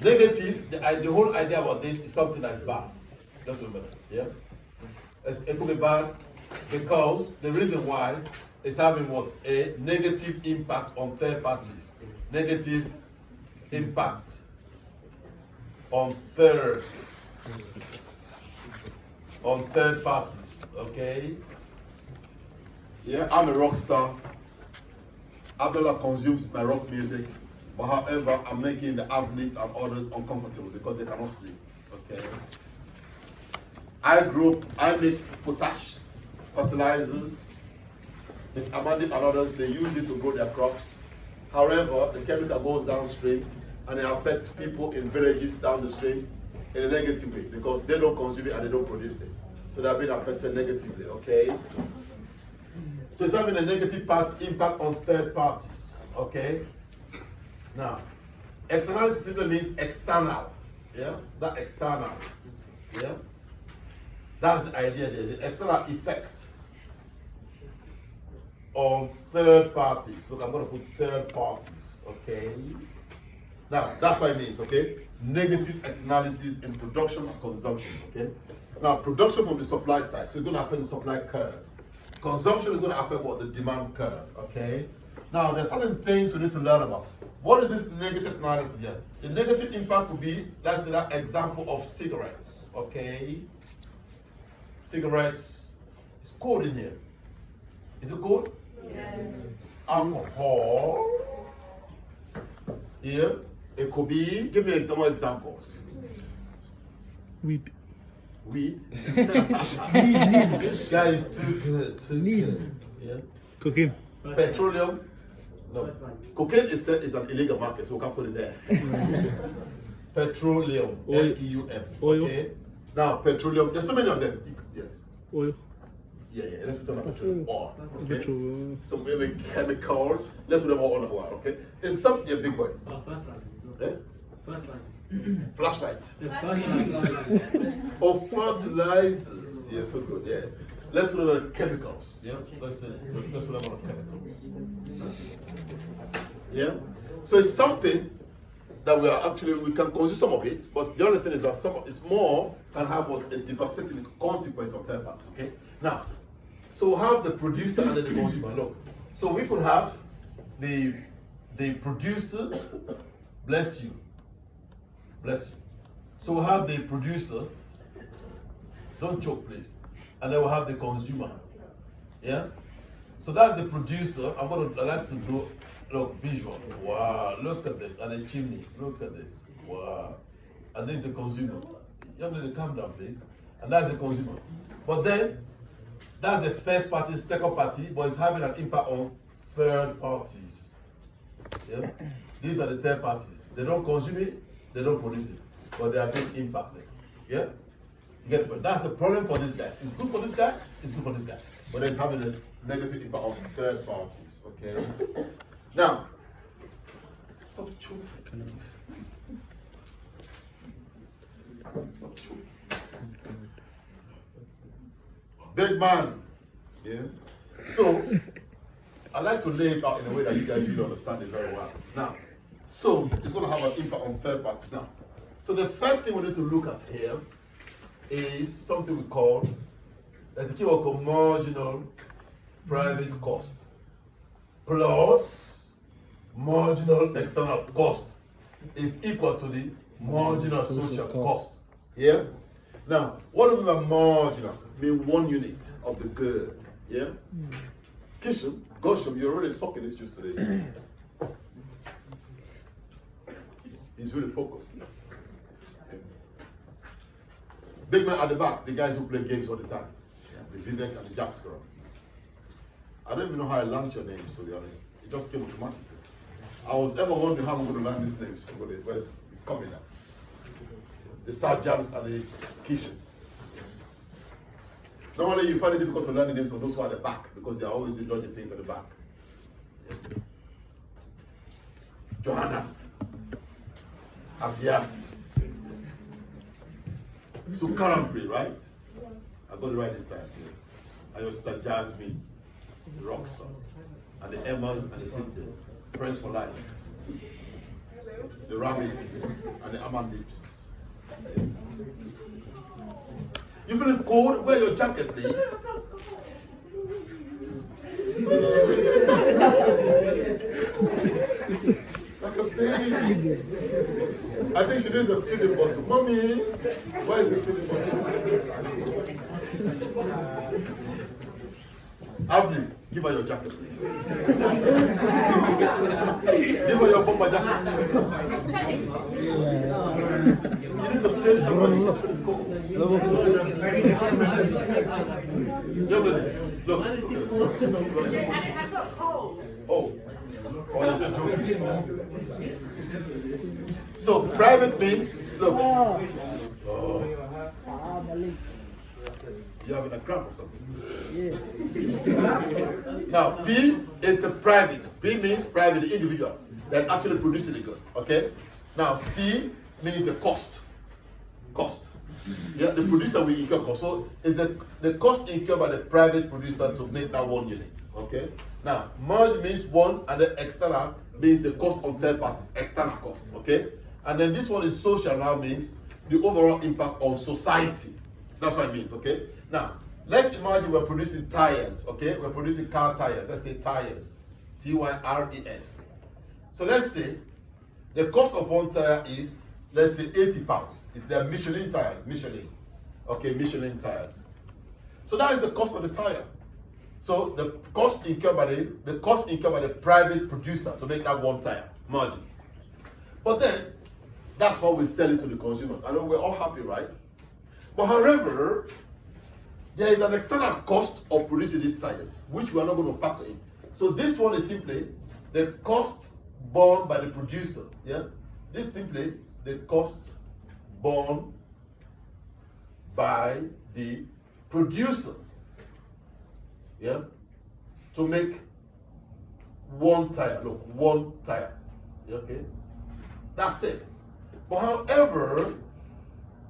Negative, the whole idea about this is something that's bad. Just remember that, yeah? It could be bad because the reason why is having what? A negative impact on third parties. Negative impact on third parties, okay? Yeah, I'm a rock star. Abdullah consumes my rock music, but however, I'm making the athletes and others uncomfortable because they cannot sleep, okay? I make potash fertilizers. Ms. Amadi and others, they use it to grow their crops. However, the chemical goes downstream and it affects people in villages down the stream in a negative way because they don't consume it and they don't produce it. So they're being affected negatively, okay? So it's having a negative impact on third parties, okay? Now, externality simply means external, yeah? That external, yeah? That's the idea there, the external effect on third parties. Look, I'm going to put third parties, okay? Now, that's what it means, okay? Negative externalities in production and consumption, okay? Now, production from the supply side, so it's going to affect the supply curve. Consumption is going to affect what? The demand curve, okay? Now, there's certain things we need to learn about. What is this negative externality here? The negative impact would be, let's say that example of cigarettes, okay? Cigarettes, it's cold in here. Is it cold? Yes. Alcohol. Here, it could be, give me some more examples. Weed. Weed. This guy is too good. Yeah. Cocaine. Petroleum. No. Cocaine is an illegal market, so we can't put it there. Petroleum. Oil. L-E-U-M. Oil. Okay. Now, petroleum. There's so many of them. Yes. Oil. Yeah. Let's put them on petroleum. Oil. Okay. Petrol. So maybe chemicals. Let's put them all on the oil. Okay. It's something, yeah, big boy. Eh? Flashlight. Or fertilizers. Yeah, so good. Yeah. Let's put it on chemicals. Yeah. Let's put them on chemicals. Yeah. So it's something that we can consume some of it, but the only thing is that it's more can have what a devastating consequence on third parties. Okay. Now, so we have the producer and then the consumer. Look. So we could have the producer. Bless you. Bless you. So we'll have the producer, don't choke please, and then we'll have the consumer. Yeah? So that's the producer. I like to do, look, visual. Wow, look at this. And the chimney, look at this. Wow. And this is the consumer. You have to calm down please. And that's the consumer. But then, that's the first party, second party, but it's having an impact on third parties. Yeah? These are the third parties. They don't consume it, they don't produce it, but they are being impacted. Yeah? You get it? But that's the problem for this guy. It's good for this guy, it's good for this guy. But it's having a negative impact on third parties. Okay? Now, stop choking. Stop choking. Big man. Yeah? So, I like to lay it out in a way that you guys really understand it very well. Now, so it's going to have an impact on third parties. Now, so the first thing we need to look at here is something we call, there's a keyword called marginal private cost plus marginal external cost is equal to the marginal social cost. Yeah? Now, what do we mean by marginal? Mean 1 unit of the good. Yeah? Kisham, Gosham, you're already sucking this juice today. He's really focused. Big man at the back, the guys who play games all the time. The Vivek and the Jack Scrubs. I don't even know how I learned your names, to be honest. It just came automatically. I was ever wondering how I'm going to learn these names, but it's coming now. The Sergeants and the Kishans. Normally you find it difficult to learn the names of those who are at the back because they are always doing dodgy things at the back. Johannes. Abiasis. Sukarampri, right? I got it right this time. And your sister Jasmine, the rock star. And the Emmas and the Sintas. Friends for life. the rabbits, and the amandips. You feeling cold? Wear your jacket, please. Like a baby. I think she needs a feeding bottle. Mommy, where is the feeding bottle? Abby, give her your jacket, please. Give her your bomber jacket. You need to save somebody. She's feeling cold. Look at this. Oh, you're just joking. So, private means, look. Oh. You having a cramp or something? Now, P is a private. P means private, the individual that's actually producing the good. Okay? Now, C means the cost. Cost. Yeah, the producer will incur cost. So, it's the cost incurred by the private producer to make that one unit. Okay? Now, merge means one, and the external means the cost on third parties, external cost. Okay? And then this one is social now, means the overall impact on society. That's what it means, okay? Now, let's imagine we're producing tires, okay? We're producing car tires. Let's say tires. T-Y-R-E-S. So let's say the cost of one tire is, let's say, 80 pounds. It's their Michelin tires, Michelin. Okay, Michelin tires. So that is the cost of the tire. So the cost incurred by the private producer to make that one tire, margin. But then, that's what we sell it to the consumers. I know we're all happy, right? But however, there is an external cost of producing these tires, which we are not going to factor in. So this one is simply the cost borne by the producer. Yeah, this is simply the cost borne by the producer. Yeah, to make one tire. Look, one tire. Yeah, okay, that's it. But however,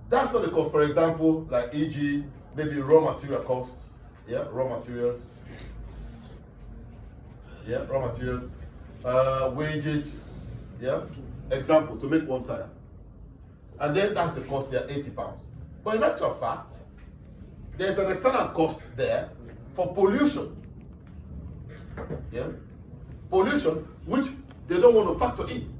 that's not the cost. For example, like e.g., maybe raw material cost. Yeah, raw materials. Yeah, raw materials. Wages. Yeah, example, to make one tire. And then that's the cost there, 80 pounds. But in actual fact, there's an external cost there for pollution. Yeah, pollution, which they don't want to factor in.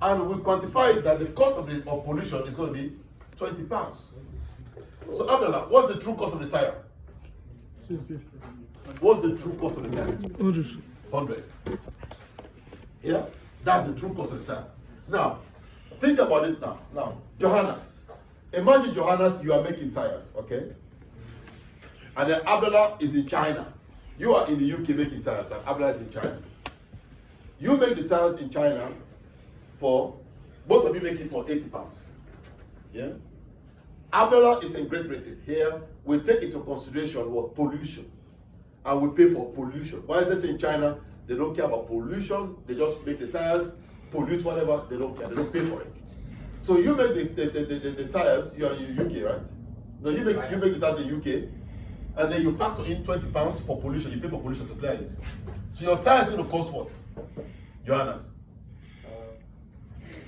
And we quantify that the cost of pollution is going to be 20 pounds. So Abdullah, what's the true cost of the tire? What's the true cost of the tire? 100. Yeah, that's the true cost of the tire. Now, think about it now. Now, Johannes. Imagine Johannes, you are making tires, okay? And then Abdullah is in China. You are in the UK making tires, and Abdullah is in China. You make the tires in China for, both of you make it for 80 pounds. Yeah? Abdullah is in Great Britain. Here, we take into consideration what pollution. And we pay for pollution. Why is this in China? They don't care about pollution. They just make the tires, pollute whatever. They don't care. They don't pay for it. So you make the tires, you are in UK, right? No, you make the tires in UK, and then you factor in 20 pounds for pollution. You pay for pollution to clear it. So your tire is going to cost what? Johannes?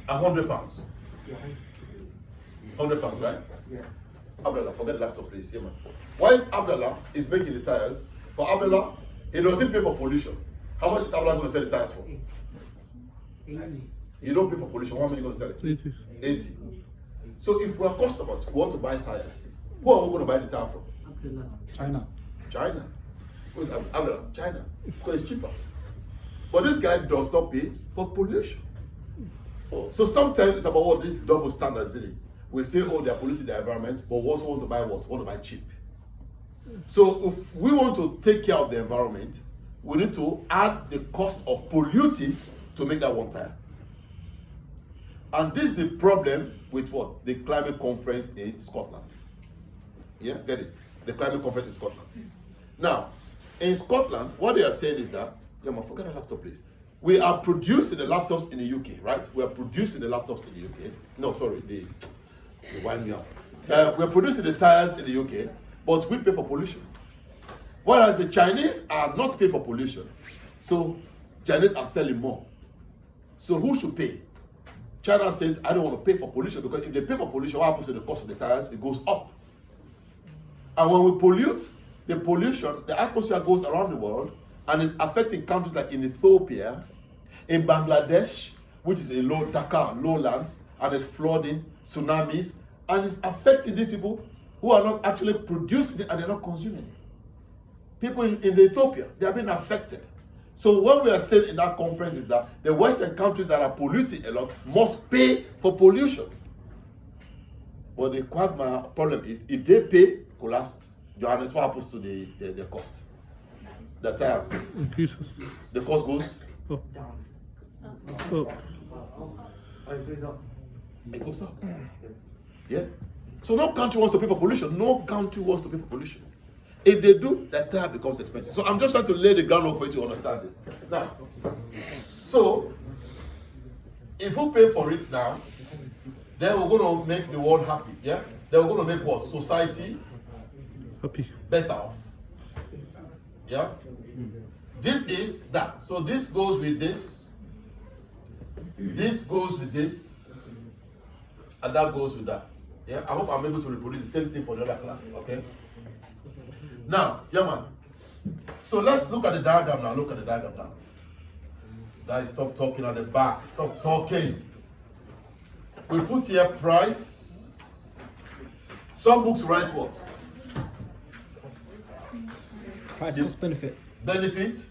100 pounds. 100 pounds, right? Yeah. Abdullah, forget the laptop, please. Yeah, man. Why is Abdullah is making the tires? For Abdullah, he doesn't pay for pollution. How much is Abdullah going to sell the tires for? 80. You don't pay for pollution. How much are you going to sell it? 80. So if we are customers who want to buy tires, who are we going to buy the tire from? China. China. Who's Abdullah? China. Because it's cheaper. But this guy does not pay for pollution. So sometimes it's about what this double standards, isn't it? We say, oh, they are polluting the environment, but we also want to buy what? We want to buy cheap. So if we want to take care of the environment, we need to add the cost of polluting to make that one tire. And this is the problem with what? The climate conference in Scotland. Yeah, get it? The climate conference in Scotland. Now, in Scotland, what they are saying is that, yeah, man, forget the laptop, please. We are producing the laptops in the UK, right? We are producing the laptops in the UK. No, sorry, they wind me up. We're producing the tires in the UK, but we pay for pollution. Whereas the Chinese are not paying for pollution. So Chinese are selling more. So who should pay? China says, I don't want to pay for pollution, because if they pay for pollution, what happens to the cost of the tires? It goes up. And when we pollute, the pollution, the atmosphere goes around the world and is affecting countries like in Ethiopia, in Bangladesh, which is a Dhaka lowlands, and there's flooding, tsunamis, and it's affecting these people who are not actually producing it and they're not consuming it. People in Ethiopia, they are being affected. So what we are saying in that conference is that the Western countries that are polluting a lot must pay for pollution. But the quagmire problem is, if they pay, collapse, Johannes, what happens to the cost? The tire increases. The cost goes Up. It goes up. Yeah. So no country wants to pay for pollution. No country wants to pay for pollution. If they do, that tire becomes expensive. So I'm just trying to lay the groundwork for you to understand this. Now, so if we pay for it now, then we're going to make the world happy. Yeah. Then we're going to make what? Society Happy. better off. Yeah. This is that. So this goes with this. This goes with this. And that goes with that. Yeah. I hope I'm able to reproduce the same thing for the other class. Okay. Now, yeah, man. So let's look at the diagram now. Look at the diagram now. Guys, stop talking at the back. Stop talking. We put here price. Some books write what? Price plus benefit. Benefit.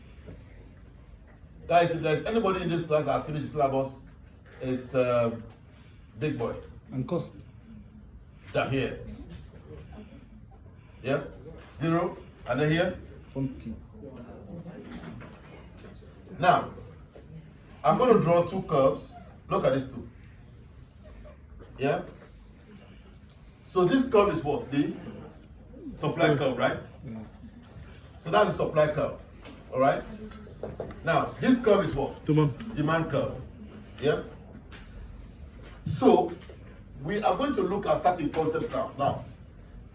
Guys, if there's anybody in this class that has finished the syllabus, it's big boy. And cost. Down here. Yeah? 0. And then here? 20. Now, I'm going to draw two curves. Look at these two. Yeah? So this curve is what? The supply curve, right? Yeah. So that's the supply curve. Alright? Now, this curve is what? Demand curve. Yeah? So, we are going to look at certain concepts now. Now,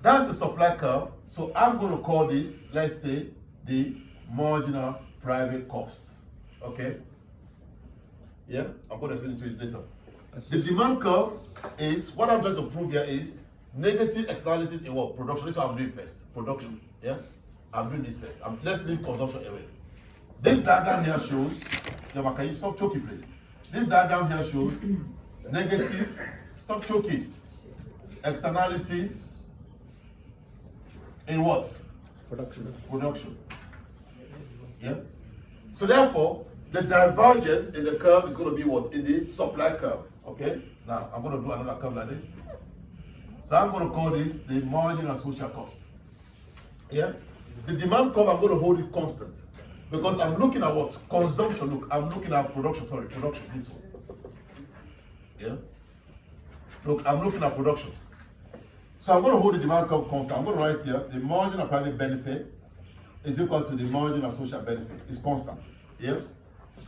that's the supply curve. So I'm going to call this, let's say, the marginal private cost. Okay? Yeah? I'm going to explain it to you later. The demand curve is, what I'm trying to prove here is negative externalities in what? Production. This is what I'm doing first. Production. Yeah? I'm doing this first. Let's leave consumption away. This diagram here shows, can you stop choking, please? This diagram here shows negative, stop choking, externalities in what? Production. Yeah? So therefore, the divergence in the curve is going to be what? In the supply curve. Okay? Now, I'm going to do another curve like this. So I'm going to call this the marginal social cost. Yeah? The demand curve, I'm going to hold it constant. Because I'm looking at what? Consumption. Look, I'm looking at production. Sorry, production. This one. Yeah? Look, I'm looking at production. So I'm going to hold the demand curve constant. I'm going to write here, the marginal private benefit is equal to the marginal social benefit. It's constant. Yeah?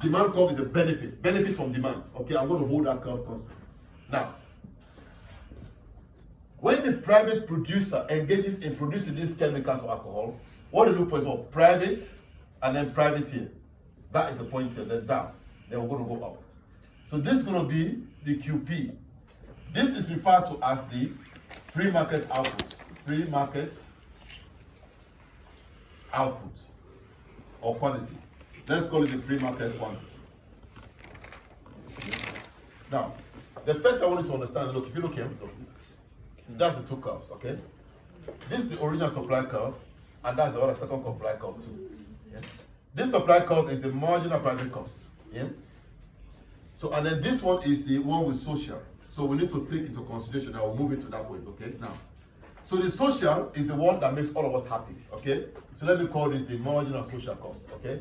Demand curve is a benefit. Benefits from demand. Okay, I'm going to hold that curve constant. Now, when the private producer engages in producing these chemicals or alcohol, what they look for is what? Private and then private here. That is the point here, then down. Then we're going to go up. So this is going to be the QP. This is referred to as the free market output. Free market output or quantity. Let's call it the free market quantity. Now, the first I want you to understand, look, if you look here, look, that's the two curves, okay? This is the original supply curve, and that's the other second supply curve too. Yeah? This supply curve is the marginal private cost. Yeah? So, and then this one is the one with social. So we need to take into consideration that we'll move it to that point, okay? Now, so the social is the one that makes all of us happy, okay? So let me call this the marginal social cost, okay?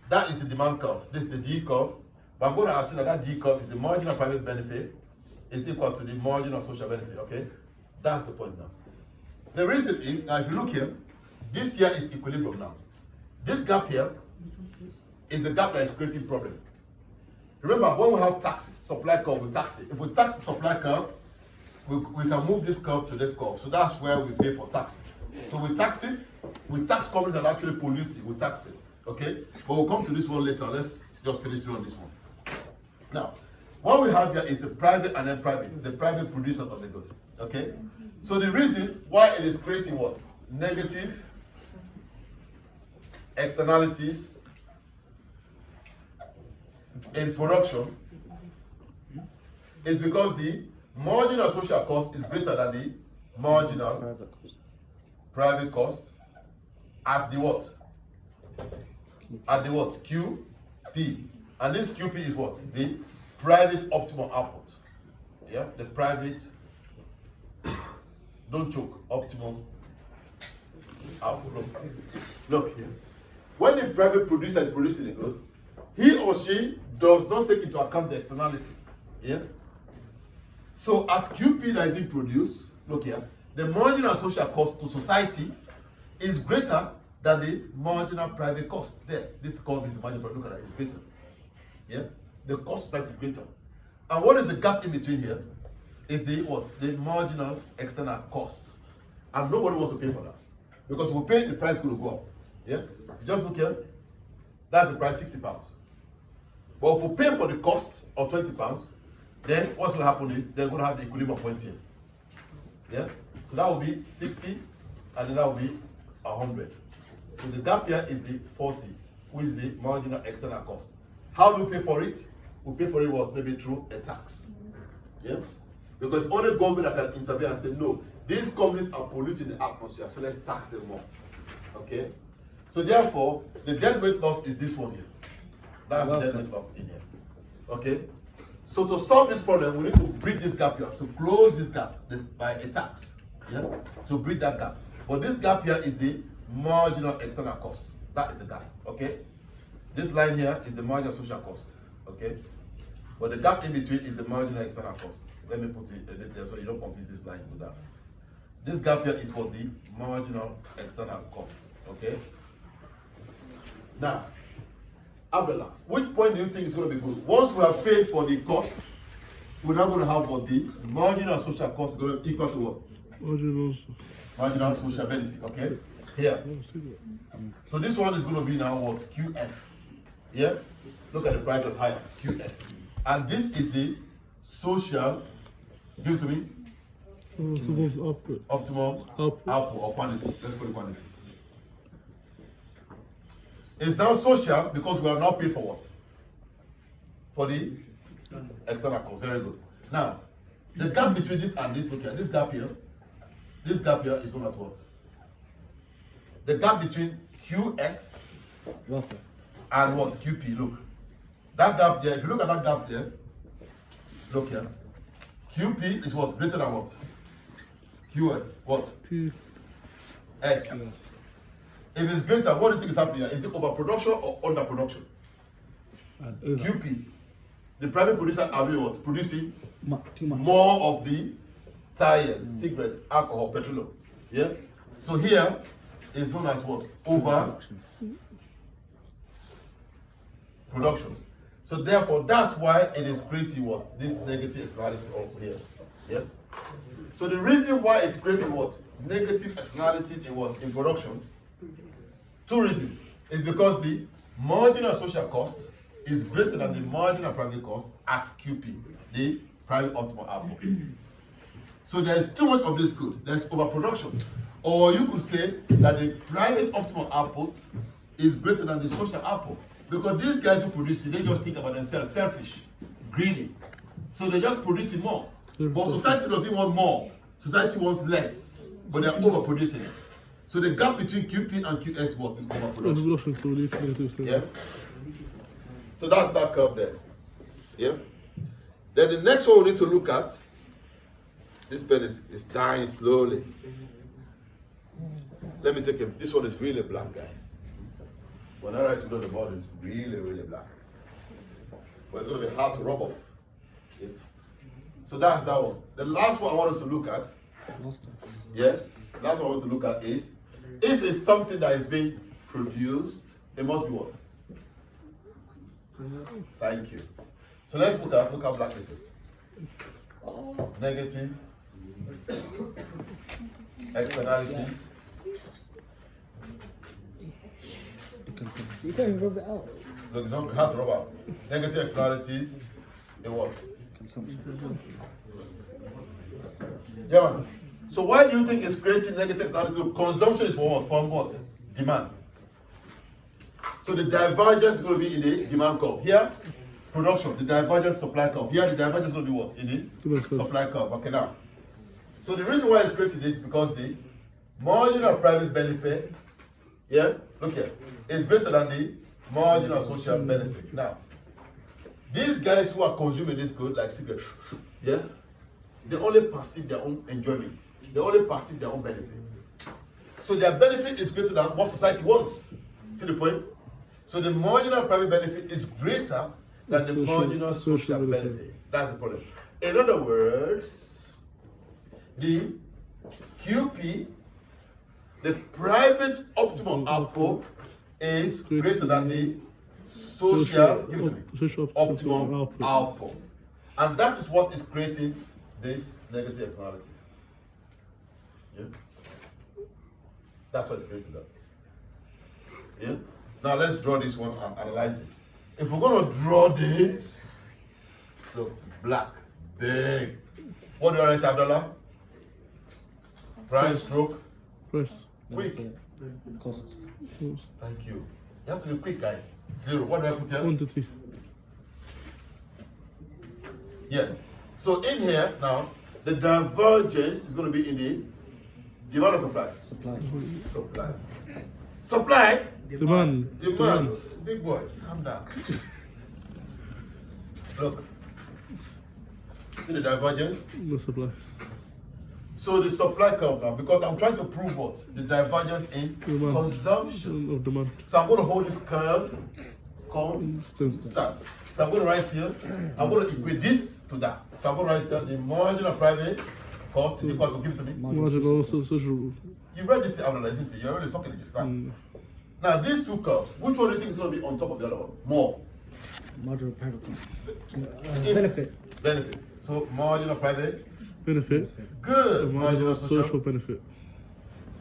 That is the demand curve. This is the D curve. But I'm going to assume that that D curve is the marginal private benefit is equal to the marginal social benefit, okay? That's the point now. The reason is, now if you look here, this here is equilibrium now. This gap here is the gap that is creating problem. Remember, when we have taxes, supply curve, we tax it. If we tax the supply curve, we can move this curve to this curve. So that's where we pay for taxes. So with taxes, we tax companies that are actually polluting, we tax them. Okay? But we'll come to this one later. Let's just finish doing this one. Now, what we have here is the private and then private, the private producer of the good. Okay? So the reason why it is creating what? Negative externalities in production is because the marginal social cost is greater than the marginal private cost at the what? At the what? QP. And this QP is what? The private optimal output. Yeah, the private, don't choke, optimal output. Look here. When the private producer is producing the good, he or she does not take into account the externality. Yeah. So at QP that is being produced, look here, the marginal social cost to society is greater than the marginal private cost. There, this curve is the marginal private. Look at that, it's greater. Yeah, the cost to society is greater. And what is the gap in between here? Is the what? The marginal external cost. And nobody wants to pay for that. Because if we pay, the price is going to go up. Yeah? Just look here. That's the price, £60. But if we pay for the cost of £20, then what's going to happen is they're going to have the equilibrium point here. Yeah? So that will be 60, and then that will be 100. So the gap here is the 40, which is the marginal external cost. How do we pay for it? We pay for it what? Maybe through a tax. Yeah? Because only government that can intervene and say, no, these companies are polluting the atmosphere, so let's tax them more. Okay? So therefore, the deadweight loss is this one here. That's the deadweight loss in here. Okay? So to solve this problem, we need to bridge this gap here, to close this gap by a tax. Yeah? To bridge that gap. But this gap here is the marginal external cost. That is the gap. Okay? This line here is the marginal social cost. Okay? But the gap in between is the marginal external cost. Let me put it there so you don't confuse this line with that. This gap here is for the marginal external cost. Okay? Now, Abdullah, which point do you think is going to be good? Once we have paid for the cost, we're now going to have what the marginal social cost is going to equal to what? Marginal social benefit. Okay? Here. So this one is going to be now what? QS. Yeah? Look at the price that's higher. QS. And this is the social, give it to me. Optimal output or quantity. Let's call it quantity. It's now social because we are now paid for what? For the external cost. Very good. Now, the gap between this and this, look at this gap here is known as what? The gap between QS and what? QP. Look. That gap there, if you look at that gap there, look here. QP is what? Greater than what? QS. What? S. If it's greater, what do you think is happening here? Is it overproduction or underproduction? QP. The private producers are doing what? Producing more of the tires, cigarettes, alcohol, petroleum. Yeah? So here is known as what? Overproduction. So therefore, that's why it is creating what? This negative externalities also here. Yeah? So the reason why it's creating what? Negative externalities in what? In production. Two reasons. It's because the marginal social cost is greater than the marginal private cost at QP, the private optimal output. So there is too much of this good. There's overproduction. Or you could say that the private optimal output is greater than the social output. Because these guys who produce it, they just think about themselves, selfish, greedy. So they're just producing more. But society doesn't want more. Society wants less. But they're overproducing it. So the gap between QP and QS what is overproduction. Yeah. So that's that curve there. Yeah. Then the next one we need to look at. This pen is dying slowly. Let me take it. This one is really black, guys. When I write to know the board is really, really black. But it's going to be hard to rub off. Yeah. So that's that one. The last one I want us to look at. Yeah. Last one I want to look at is if it's something that is being produced, it must be what? Thank you. So let's look at black pieces. Negative externalities. You can't even rub it out. Look, it's not hard to rub out. Negative externalities in what? Yeah, man. So why do you think it's creating negative externality? Consumption is for what? From what? Demand. So the divergence is going to be in the demand curve. Here, production, the divergence supply curve. Here, the divergence is going to be what? In the supply curve. Okay, now. So the reason why it's creating this is because the marginal private benefit, yeah, look here, is greater than the marginal social benefit. Now, these guys who are consuming this good, like cigarettes, yeah, they only perceive their own enjoyment. They only perceive their own benefit. So their benefit is greater than what society wants. See the point? So the marginal private benefit is greater than the marginal social benefit. That's the problem. In other words, the QP, the private optimum output, is greater than the social, give it to me, optimum output. And that is what is creating this negative externality. Yeah? That's what is creating that. Yeah? Now let's draw this one and analyze it. If we're going to draw this, look, black, big. What do I write, Abdullah? Price stroke. Price. Quick. Cost. Thank you. You have to be quick, guys. 0. What do I put here? Quantity. Yeah. So in here now, the divergence is going to be in the demand or supply? Supply. Supply. Demand. Demand. Big boy, calm down. Look. See the divergence? The supply. So the supply curve now, because I'm trying to prove what? The divergence in Demand. consumption. Of demand. So I'm going to hold this curve constant. So I'm going to write here, I'm going to equate this to that. So I'm going to write here, the marginal private cost is equal to, give it to me. Marginal social. You read this out, isn't it? You're already sucking it just now. Now these two curves, which one do you think is going to be on top of the other one? More. Marginal private cost. Benefit. Benefit. So marginal private. Benefit. Good. Marginal social benefit.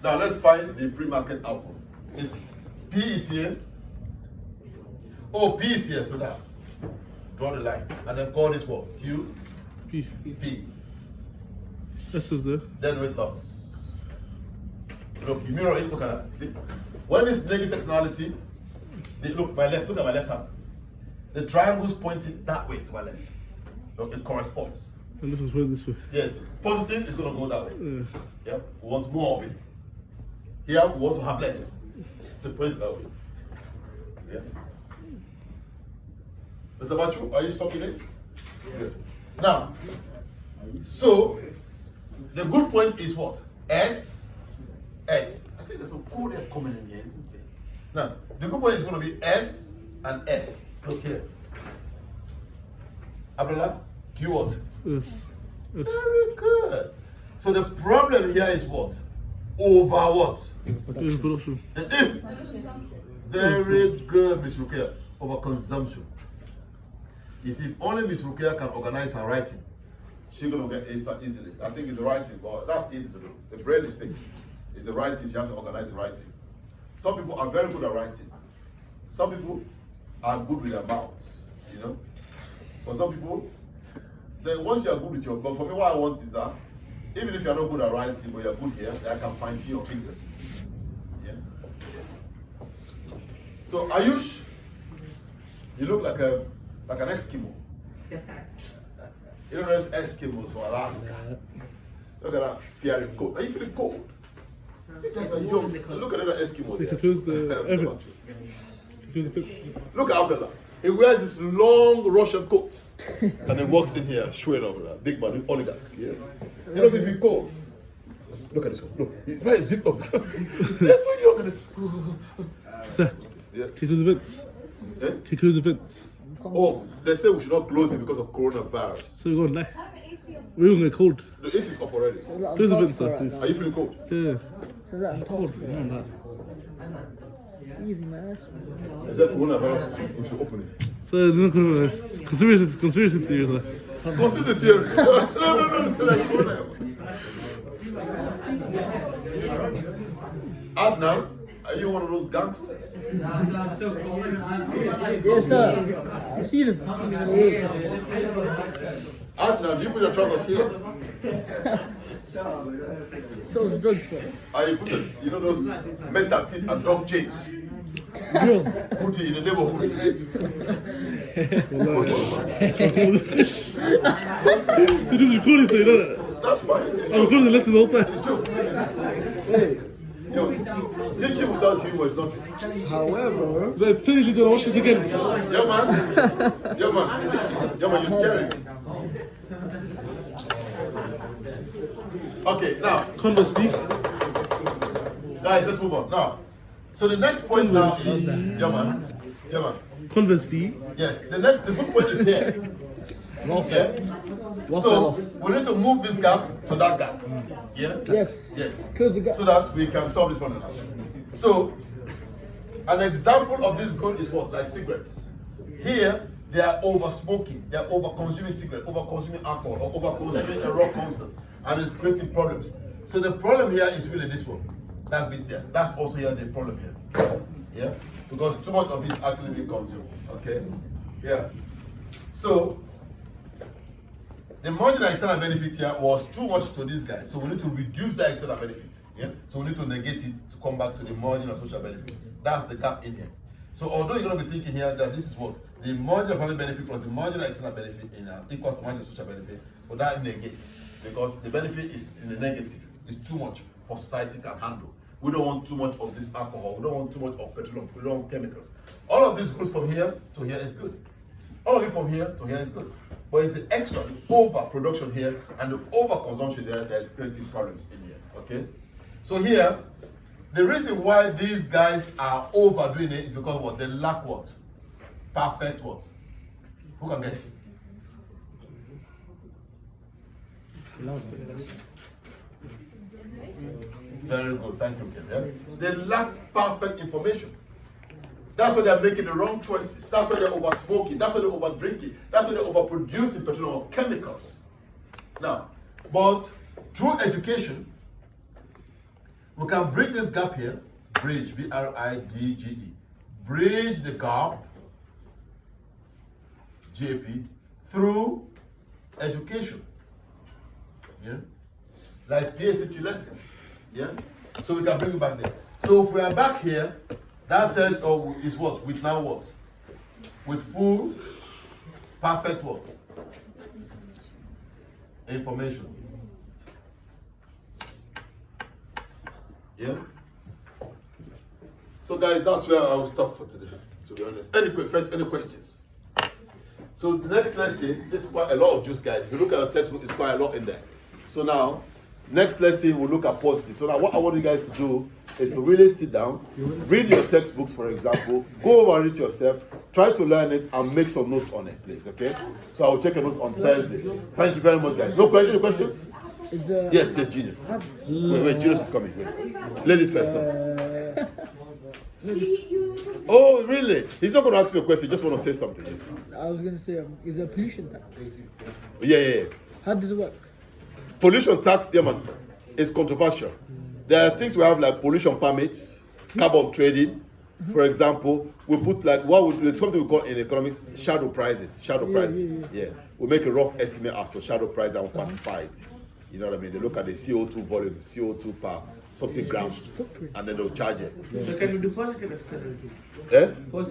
Now let's find the free market output. It's P is here. Oh, P is here. So now draw the line and then call this what? Q. P. P. S is there. Then rate loss. Look, you mirror it. Look at that. See, when it's negative externality, look my left. Look at my left hand. The triangle's pointing that way to my left. Look, it corresponds. And this is going this way. Yes, positive is going to go that way. Yeah. Yeah, we want more of it. Here, we want to have less. So point it that way. Yeah. Mr. Bachu, are you sucking it? Yeah. Now, so the good point is what? S. I think there's some code there coming in here, isn't it? Now, the good point is going to be S and S. Look here. Abdullah, Q what? S. Very good. So the problem here is what? Over what? Production. Very good, Miss Rukia. Over consumption. You see, if only Miss Rukia can organize her writing, she's gonna get A star easily. I think it's the writing, but that's easy to do. The brain is fixed. It's the writing, she has to organize the writing. Some people are very good at writing. Some people are good with their mouths, you know. For some people, then once you are good with your, but for me, what I want is that even if you are not good at writing, but you are good here, then I can fine tune your fingers. Yeah. So Ayush, you look like an Eskimo. You know those Eskimos from Alaska. Look at that fiery coat. Are you feeling cold? You guys are young. Look at that Eskimo So there. confuse the evidence. Confuse the fits. Look at Abdullah. He wears this long Russian coat. And he walks in here, showing off that big man with oligarchs. Yeah. He doesn't feel cold. Look at this one. Look. He's very zipped up. They're so young. Sir, Yeah. confuse the fits. Yeah? Confuse the fits. Oh, they say we should not close it because of coronavirus. So we're going to die. We're going to get cold. The AC is off already. Close the fits, sir, please. Are you feeling cold? Yeah. Cold. Yeah, Easy, man. Is there coronavirus? We should open it. So, no, conspiracy theories, sir. Conspiracy theory. No. Let's go now. Adnan, are you one of those gangsters? Yes, sir. I see them. Adnan, you put your trousers here. So it's drugs, sir. You put it, you know those mental teeth and dog chains. Girls. Put it in the neighborhood. It is recording, so you know that. That's fine. It's I'm recording the lesson the whole time. It's true. Hey, yo, teaching without humor is nothing. However, They're telling you to watch this again. Yeah, man. Yeah, man. Yeah, man, you're scary. Okay, now, Conversely, guys, let's move on. Now, so the next point now is, yeah, man. Yeah, man. conversely, Yes, the good point is here. Yeah? So, we need to move this gap to that gap. Yeah? yes. Yes. Close the gap. So that we can solve this problem. So, an example of this good is what? Like cigarettes. Here, they are over smoking, they are over consuming cigarettes, over consuming alcohol, or over consuming a raw constant, and it's creating problems. So the problem here is really this one, that bit there. That's also here the problem here. Yeah? Because too much of it is actually being consumed. Okay? Yeah. So the marginal external benefit here was too much to this guy. So we need to reduce that external benefit. Yeah? So we need to negate it to come back to the marginal social benefit. That's the gap in here. So although you're going to be thinking here that this is what the marginal family benefit plus the marginal external benefit in equals to marginal social benefit, but that negates because the benefit is in the negative. It's too much for society can handle. We don't want too much of this alcohol. We don't want too much of petroleum. We don't want chemicals. All of this goes from here to here is good. All of it from here to here is good. But it's the extra, the overproduction here and the overconsumption there that is creating problems in here. Okay? So here, the reason why these guys are overdoing it is because what? They lack what? Perfect what? Who can guess? Very good, thank you, Ken. Yeah? They lack perfect information. That's why they're making the wrong choices. That's why they're over smoking. That's why they're over drinking. That's why they're over producing petroleum or chemicals. Now, but through education, we can bridge this gap here. Bridge, B-R-I-D-G-E. Bridge the gap, G-A-P, through education. Yeah? Like PSHE lessons. Yeah? So we can bring it back there. So if we are back here, that tells us is what? With now what? With full, perfect what? Information. Yeah? So guys, that's where I will stop for today, to be honest. Any questions? So the next lesson, this is quite a lot of juice, guys. If you look at the textbook, it's quite a lot in there. So now, next lesson, we'll look at policy. So now what I want you guys to do is to really sit down, read your textbooks, for example, go over and read yourself, try to learn it, and make some notes on it, please, okay? So I'll take a note on Thursday. Thank you very much, guys. No questions? Any questions? Yes, Genius. Wait, Genius is coming. Wait. Ladies first. No? Oh, really? He's not going to ask me a question. He just want to say something. I was going to say, is there a pollution tax? Yeah. How does it work? Pollution tax, yeah, man, is controversial. There are things we have like pollution permits, carbon trading. For example, we put like there's something we call in economics shadow pricing. Yeah. We make a rough estimate as to shadow price and quantify it. You know what I mean? They look at the CO2 volume, CO2 per something grams, and then they'll charge it. So can we do positive externalities? Eh?